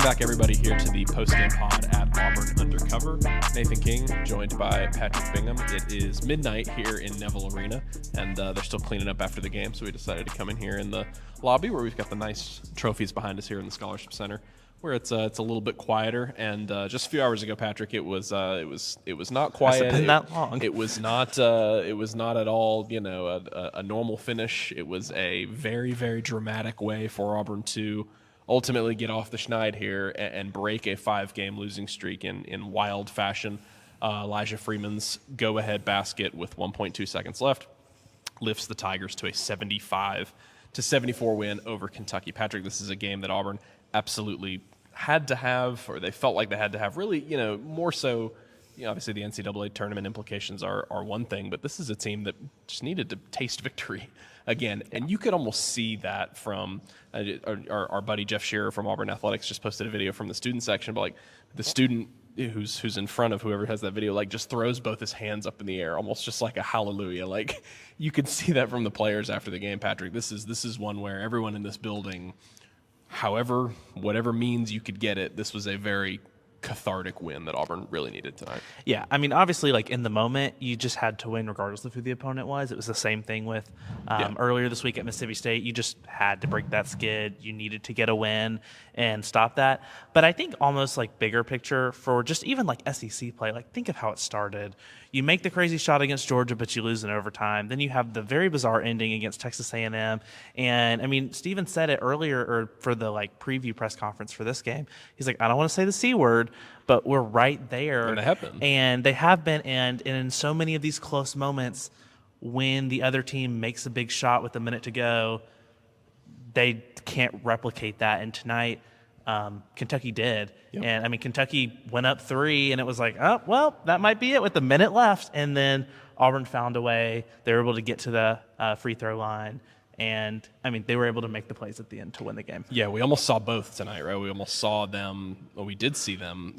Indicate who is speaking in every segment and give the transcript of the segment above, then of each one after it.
Speaker 1: back, everybody, here to the Postgame Pod at Auburn Undercover. Nathan King, joined by Patrick Bingham. It is midnight here in Neville Arena, and they're still cleaning up after the game, so we decided to come in here in the lobby where we've got the nice trophies behind us here in the Scholarship Center, where it's a little bit quieter. And just a few hours ago, Patrick, it was not quiet.
Speaker 2: Has it been that long?
Speaker 1: It was not at all, a normal finish. It was a very, very dramatic way for Auburn to ultimately get off the schneid here and break a 5-game losing streak in wild fashion. Elijah Freeman's go-ahead basket with 1.2 seconds left lifts the Tigers to a 75-74 win over Kentucky. Patrick, this is a game that Auburn absolutely had to have, or they felt like they had to have, really, more so. Obviously the NCAA tournament implications are one thing, but this is a team that just needed to taste victory again. And you could almost see that from our buddy Jeff Shearer from Auburn Athletics just posted a video from the student section, but like the student who's in front of whoever has that video, like just throws both his hands up in the air, almost just like a hallelujah. Like you could see that from the players after the game, Patrick. This is one where everyone in this building, whatever means you could get it, this was a very cathartic win that Auburn really needed tonight.
Speaker 2: Yeah, I mean, obviously, like in the moment, you just had to win regardless of who the opponent was. It was the same thing with earlier this week at Mississippi State. You just had to break that skid. You needed to get a win and stop that. But I think almost like bigger picture for just even like SEC play, like think of how it started. You make the crazy shot against Georgia, but you lose in overtime. Then you have the very bizarre ending against Texas A&M. And I mean, Steven said it earlier, or for the like preview press conference for this game. He's like, I don't want to say the C word, but we're right there.
Speaker 1: And they have been.
Speaker 2: And they have been. And in so many of these close moments, when the other team makes a big shot with a minute to go, they can't replicate that. And tonight, Kentucky did. Yep. And I mean, Kentucky went up 3, and it was like, oh, well, that might be it with a minute left. And then Auburn found a way. They were able to get to the free throw line. And, I mean, they were able to make the plays at the end to win the game.
Speaker 1: Yeah, we almost saw both tonight, right? We almost saw them, well, we did see them,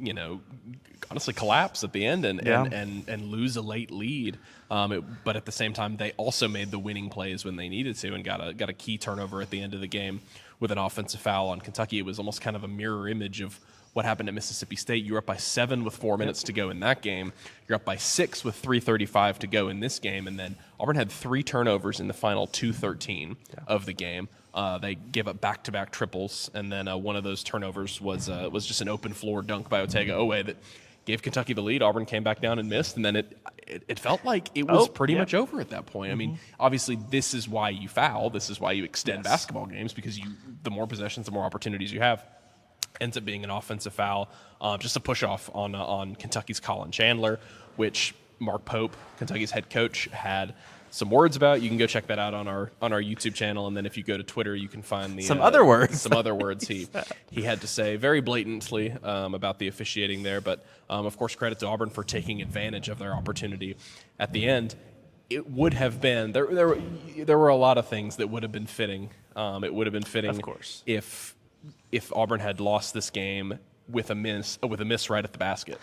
Speaker 1: honestly collapse at the end and lose a late lead. But at the same time, they also made the winning plays when they needed to and got a key turnover at the end of the game with an offensive foul on Kentucky. It was almost kind of a mirror image of what happened at Mississippi State. You were up by 7 with 4 minutes to go in that game. You're up by 6 with 3:35 to go in this game. And then Auburn had 3 turnovers in the final 2:13 of the game. They gave up back-to-back triples, and then one of those turnovers was just an open floor dunk by Otega Owe that gave Kentucky the lead. Auburn came back down and missed, and then it felt like it was pretty much over at that point. I mean, obviously, this is why you foul. This is why you extend basketball games, because the more possessions, the more opportunities you have. Ends up being an offensive foul, just a push-off on Kentucky's Colin Chandler, which Mark Pope, Kentucky's head coach, had some words about. You can go check that out on our YouTube channel, and then if you go to Twitter, you can find
Speaker 2: some other words.
Speaker 1: Some other words he had to say very blatantly about the officiating there. But of course, credit to Auburn for taking advantage of their opportunity at the end. It would have been there were a lot of things that would have been fitting. It would have been fitting,
Speaker 2: of course,
Speaker 1: if Auburn had lost this game with a miss right at the basket,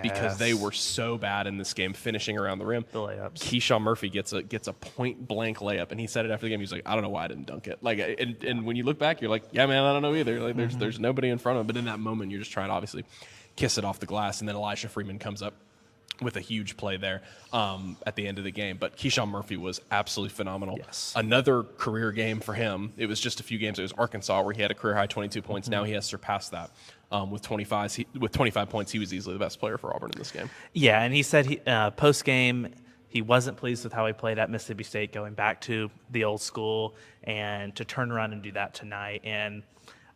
Speaker 1: because they were so bad in this game finishing around the rim.
Speaker 2: The layups.
Speaker 1: Keyshawn Murphy gets a point blank layup, and he said it after the game. He's like, I don't know why I didn't dunk it. Like, and when you look back, you're like, yeah, man, I don't know either. Like, there's nobody in front of him. But in that moment, you're just trying to obviously kiss it off the glass, and then Elijah Freeman comes up with a huge play there at the end of the game. But Keyshawn Murphy was absolutely phenomenal.
Speaker 2: Yes.
Speaker 1: Another career game for him. It was just a few games. It was Arkansas where he had a career-high 22 points. Now he has surpassed that with 25. With 25 points, he was easily the best player for Auburn in this game.
Speaker 2: Yeah, and he said post-game he wasn't pleased with how he played at Mississippi State, going back to the old school, and to turn around and do that tonight. And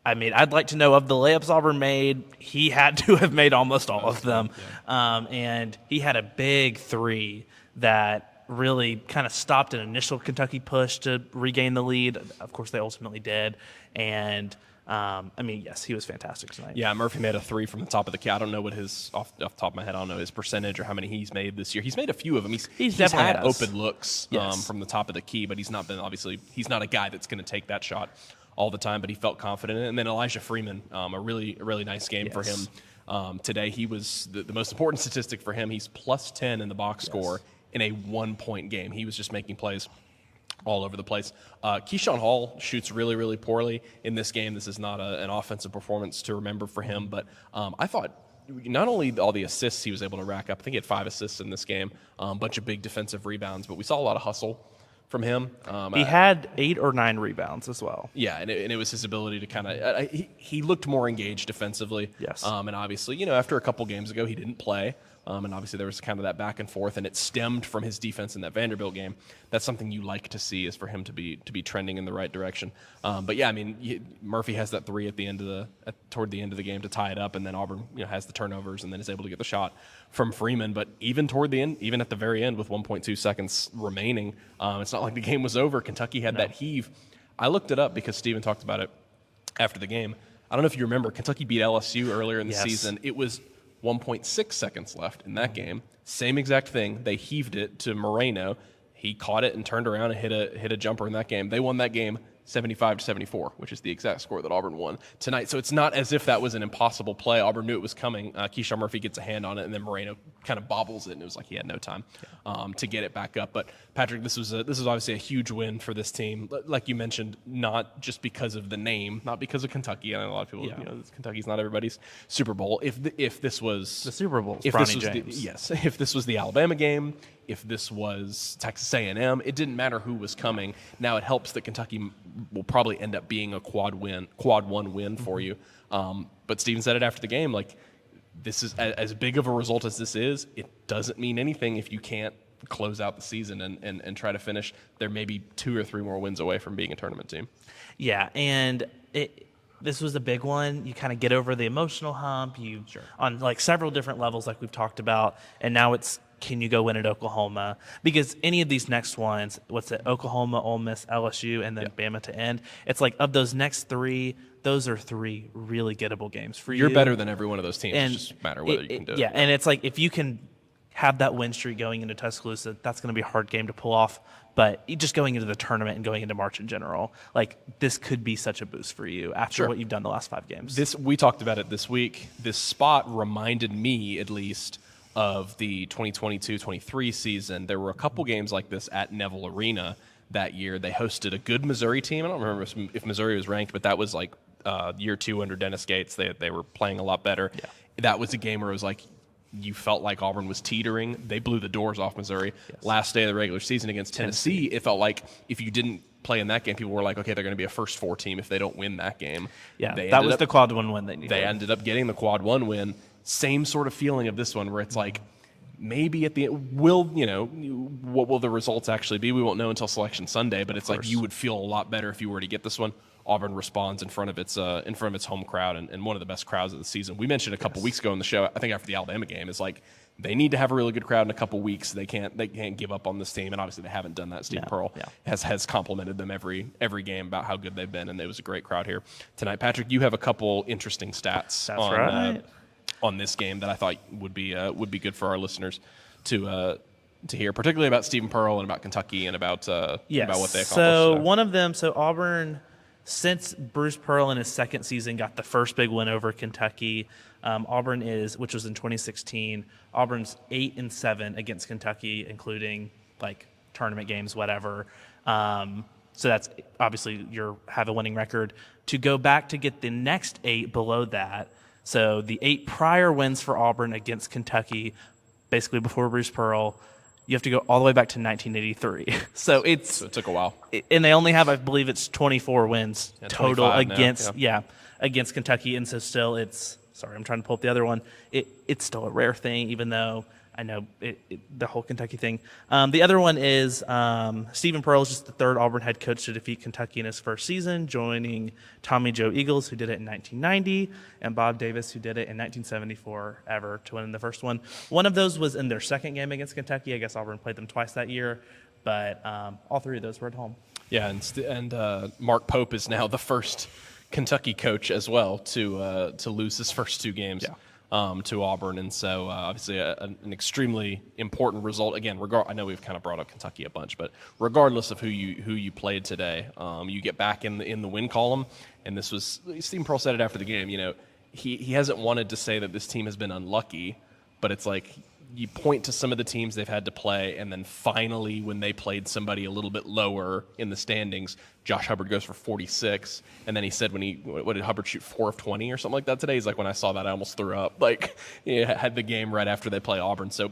Speaker 2: I mean, I'd like to know, of the layups Auburn made, he had to have made almost all of them. Yeah. And he had a big 3 that really kind of stopped an initial Kentucky push to regain the lead. Of course, they ultimately did. And, I mean, yes, he was fantastic tonight.
Speaker 1: Yeah, Murphy made a 3 from the top of the key. I don't know what off the top of my head, I don't know his percentage or how many he's made this year. He's made a few of them. He's
Speaker 2: definitely
Speaker 1: had open looks from the top of the key, but he's not a guy that's going to take that shot all the time, but he felt confident in it. And then Elijah Freeman, a really nice game for him today. He was the most important statistic for him. He's plus 10 in the box score in a 1-point game. He was just making plays all over the place. Keyshawn Hall shoots really, really poorly in this game. This is not an offensive performance to remember for him, but I thought not only all the assists he was able to rack up, I think he had 5 assists in this game, a bunch of big defensive rebounds, but we saw a lot of hustle from him.
Speaker 2: He had 8 or 9 rebounds as well.
Speaker 1: Yeah, and it was his ability to kind of he looked more engaged defensively.
Speaker 2: Yes.
Speaker 1: And obviously, after a couple games ago, he didn't play. And obviously there was kind of that back and forth, and it stemmed from his defense in that Vanderbilt game. That's something you like to see, is for him to be trending in the right direction. But yeah, I mean, Murphy has that 3 toward the end of the game to tie it up, and then Auburn has the turnovers and then is able to get the shot from Freeman. But even toward the end, even at the very end with 1.2 seconds remaining, it's not like the game was over. Kentucky had that heave. I looked it up because Steven talked about it after the game. I don't know if you remember, Kentucky beat LSU earlier in the season. It was 1.6 seconds left in that game. Same exact thing. They heaved it to Moreno. He caught it and turned around and hit a jumper in that game. They won that game 75-74, which is the exact score that Auburn won tonight. So it's not as if that was an impossible play. Auburn knew it was coming. Keyshawn Murphy gets a hand on it, and then Moreno kind of bobbles it, and it was like he had no time to get it back up. But Patrick, this was obviously a huge win for this team. Like you mentioned, not just because of the name, not because of Kentucky. I know a lot of people, Kentucky's not everybody's Super Bowl. If this was
Speaker 2: the Super Bowl,
Speaker 1: if this was the Alabama game, if this was Texas A&M, it didn't matter who was coming. Now it helps that Kentucky will probably end up being a quad 1 win for you. But Steven said it after the game, like, this is as big of a result as this is. It doesn't mean anything if you can't close out the season and try to finish. There may be 2 or 3 more wins away from being a tournament team.
Speaker 2: Yeah, and this was a big one. You kind of get over the emotional hump. On like several different levels, like we've talked about, and now it's, can you go win at Oklahoma? Because any of these next ones, Oklahoma, Ole Miss, LSU, and then Bama to end, it's like of those next 3, those are 3 really gettable games for you.
Speaker 1: You're better than every one of those teams. It just matter whether you can do it.
Speaker 2: Yeah, and it's like if you can have that win streak going into Tuscaloosa, that's going to be a hard game to pull off. But just going into the tournament and going into March in general, like, this could be such a boost for you after what you've done the last 5 games.
Speaker 1: We talked about it this week. This spot reminded me, at least, of the 2022-23 season. There were a couple games like this at Neville Arena that year. They hosted a good Missouri team. I don't remember if Missouri was ranked, but that was like year 2 under Dennis Gates. They were playing a lot better. Yeah. That was a game where it was like, you felt like Auburn was teetering. They blew the doors off Missouri. Last day of the regular season against Tennessee, it felt like if you didn't play in that game, people were like, okay, they're going to be a first 4 team if they don't win that game.
Speaker 2: Yeah, that was the quad 1 win they needed.
Speaker 1: They ended up getting the quad 1 win. Same sort of feeling of this one, where it's like, maybe at the end, what will the results actually be? We won't know until Selection Sunday, but it's like you would feel a lot better if you were to get this one. Auburn responds in front of its home crowd and one of the best crowds of the season. We mentioned a couple weeks ago in the show, I think after the Alabama game, is like, they need to have a really good crowd in a couple weeks. They can't give up on this team, and obviously they haven't done that. Steve Pearl has complimented them every game about how good they've been, and it was a great crowd here tonight. Patrick, you have a couple interesting stats on this game that I thought would be good for our listeners to hear, particularly about Stephen Pearl and about Kentucky and about what they accomplished.
Speaker 2: So one of them, Auburn, since Bruce Pearl in his second season got the first big win over Kentucky, Auburn which was in 2016, Auburn's 8-7 against Kentucky, including like tournament games, whatever. So that's obviously have a winning record. To go back to get the next 8 below that, so the 8 prior wins for Auburn against Kentucky, basically before Bruce Pearl, you have to go all the way back to 1983. So it
Speaker 1: took a while.
Speaker 2: And they only have, I believe it's 24 wins total against Kentucky. And so still I'm trying to pull up the other one. It's still a rare thing, even though I know the whole Kentucky thing. The other one is Stephen Pearl is just the 3rd Auburn head coach to defeat Kentucky in his first season, joining Tommy Joe Eagles, who did it in 1990, and Bob Davis, who did it in 1974 ever to win the first one. One of those was in their second game against Kentucky. I guess Auburn played them twice that year, but all 3 of those were at home. Yeah,
Speaker 1: and Mark Pope is now the first Kentucky coach as well to lose his first 2 games. Yeah. To Auburn, and so obviously an extremely important result. Again, I know we've kind of brought up Kentucky a bunch, but regardless of who you played today, you get back in the win column. And this was, Stephen Pearl said it after the game. He hasn't wanted to say that this team has been unlucky, but it's like you point to some of the teams they've had to play, and then finally when they played somebody a little bit lower in the standings, Josh Hubbard goes for 46, and then he said what did Hubbard shoot, 4 of 20 or something like that today? He's like, when I saw that, I almost threw up. Like, had the game right after they play Auburn. So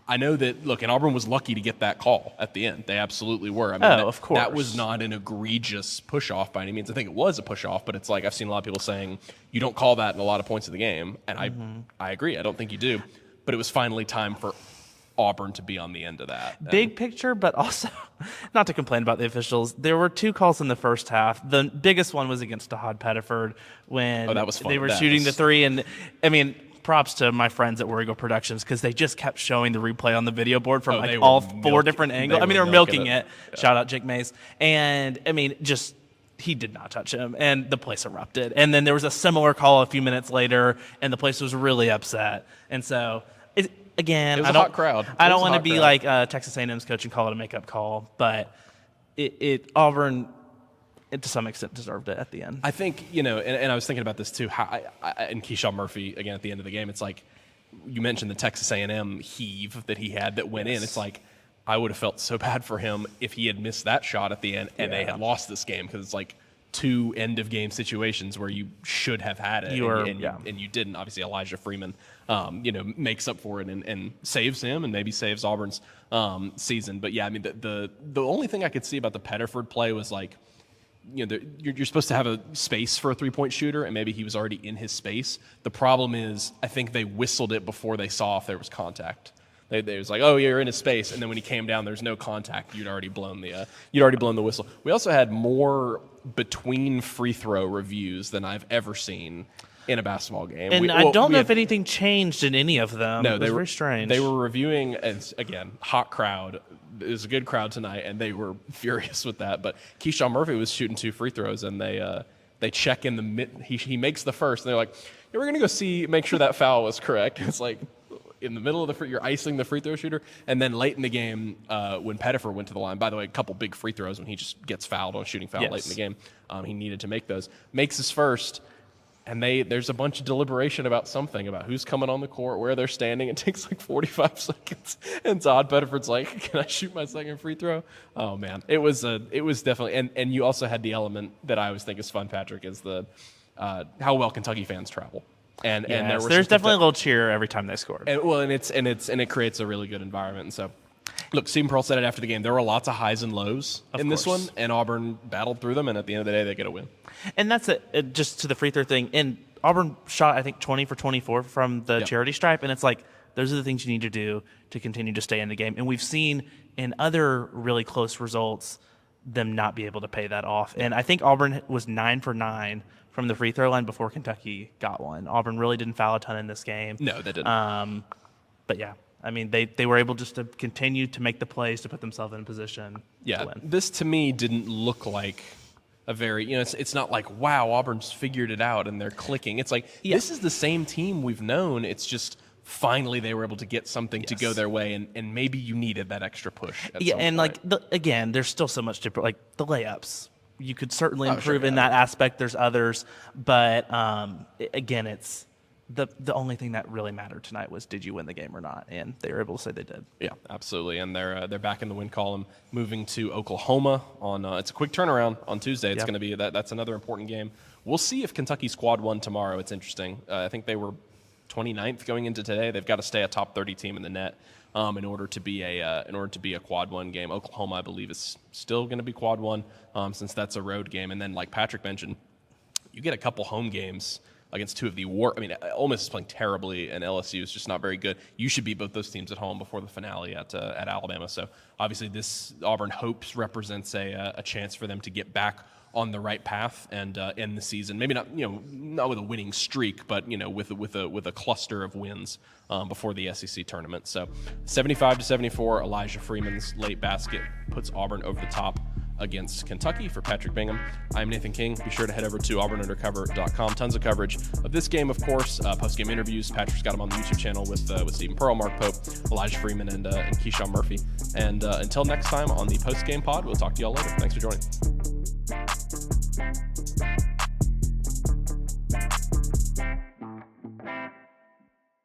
Speaker 1: I know that, look, and Auburn was lucky to get that call at the end. They absolutely were. I mean,
Speaker 2: of course.
Speaker 1: That was not an egregious push-off by any means. I think it was a push-off, but it's like I've seen a lot of people saying you don't call that in a lot of points of the game, and I agree. I don't think you do. But it was finally time for Auburn to be on the end of that.
Speaker 2: Big picture, but also, not to complain about the officials, there were 2 calls in the first half. The biggest one was against Ahad Pettiford when
Speaker 1: that was fun.
Speaker 2: They were shooting the 3, and I mean, props to my friends at Warrigal Productions because they just kept showing the replay on the video board from all 4 different angles. They were milking it. Yeah. Shout out Jake Mays. And I mean, just he did not touch him, and the place erupted. And then there was a similar call a few minutes later, and the place was really upset. And so, again,
Speaker 1: it was a hot crowd.
Speaker 2: I don't want to be like Texas A&M's coach and call it a makeup call, but Auburn, to some extent, deserved it at the end.
Speaker 1: I think, and I was thinking about this too, and Keyshawn Murphy, again, at the end of the game, it's like, you mentioned the Texas A&M heave that he had that went in. It's like, I would have felt so bad for him if he had missed that shot at the end and they had lost this game, because it's like 2 end-of-game situations where you should have had it, and you didn't. Obviously, Elijah Freeman, makes up for it and saves him and maybe saves Auburn's season. But, yeah, I mean, the only thing I could see about the Pettiford play was like, you're supposed to have a space for a three-point shooter, and maybe he was already in his space. The problem is, I think they whistled it before they saw if there was contact. They was like, oh, you're in his space, and then when he came down, there's no contact. You'd already blown the whistle. We also had more between free throw reviews than I've ever seen in a basketball game.
Speaker 2: And I don't know if anything changed in any of them. No, it was very strange.
Speaker 1: They were reviewing, as again, hot crowd. It was a good crowd tonight, and they were furious with that. But Keyshawn Murphy was shooting 2 free throws, and they check in the mid. He makes the first, and they're like, yeah, we're gonna go make sure that foul was correct. It's like, in the middle of you're icing the free throw shooter, and then late in the game, when Pettiford went to the line, by the way, a couple big free throws when he just gets fouled on a shooting foul late in the game. He needed to make those. Makes his first, and there's a bunch of deliberation about who's coming on the court, where they're standing. It takes like 45 seconds, and Todd Pettiford's like, can I shoot my second free throw? Oh man, it was definitely, and you also had the element that I always think is fun, Patrick, is the how well Kentucky fans travel. And there's
Speaker 2: definitely a little cheer every time they scored.
Speaker 1: And it creates a really good environment. And so, look, Stephen Pearl said it after the game. There were lots of highs and lows in this one, and Auburn battled through them. And at the end of the day, they get a win.
Speaker 2: And that's it. Just to the free throw thing. And Auburn shot, I think, 20 for 24 from the charity stripe. And it's like, those are the things you need to do to continue to stay in the game. And we've seen in other really close results them not be able to pay that off. And I think Auburn was 9 for 9 from the free throw line before Kentucky got one. Auburn really didn't foul a ton in this game.
Speaker 1: No, they didn't.
Speaker 2: But yeah, I mean, they were able just to continue to make the plays to put themselves in a position to win.
Speaker 1: This to me didn't look like a very, it's not like, wow, Auburn's figured it out and they're clicking. It's like, this is the same team we've known. It's just finally they were able to get something to go their way, and maybe you needed that extra push at some
Speaker 2: and
Speaker 1: point.
Speaker 2: Again, there's still so much to, like the layups. You could certainly improve in that aspect. There's others, but again, it's the only thing that really mattered tonight was, did you win the game or not? And they were able to say they did.
Speaker 1: Yeah, absolutely. And they're back in the win column, moving to Oklahoma on. It's a quick turnaround on Tuesday. It's going to be that's another important game. We'll see if Kentucky's quad one tomorrow. It's interesting. I think they were 29th going into today. They've got to stay a top 30 team in the net. In order to be a quad one game. Oklahoma, I believe, is still going to be quad one, since that's a road game. And then, like Patrick mentioned, you get a couple home games against 2 of the Ole Miss is playing terribly, and LSU is just not very good. You should beat both those teams at home before the finale at Alabama. So obviously, this Auburn hopes represents a chance for them to get back on the right path and end the season. Maybe not with a winning streak, but with a cluster of wins before the SEC tournament. So 75-74, Elijah Freeman's late basket puts Auburn over the top against Kentucky. For Patrick Bingham, I'm Nathan King. Be sure to head over to auburnundercover.com. Tons of coverage of this game, of course. Post-game interviews. Patrick's got them on the YouTube channel with Stephen Pearl, Mark Pope, Elijah Freeman, and Keyshawn Murphy. And until next time on the Postgame Pod, we'll talk to y'all later. Thanks for joining.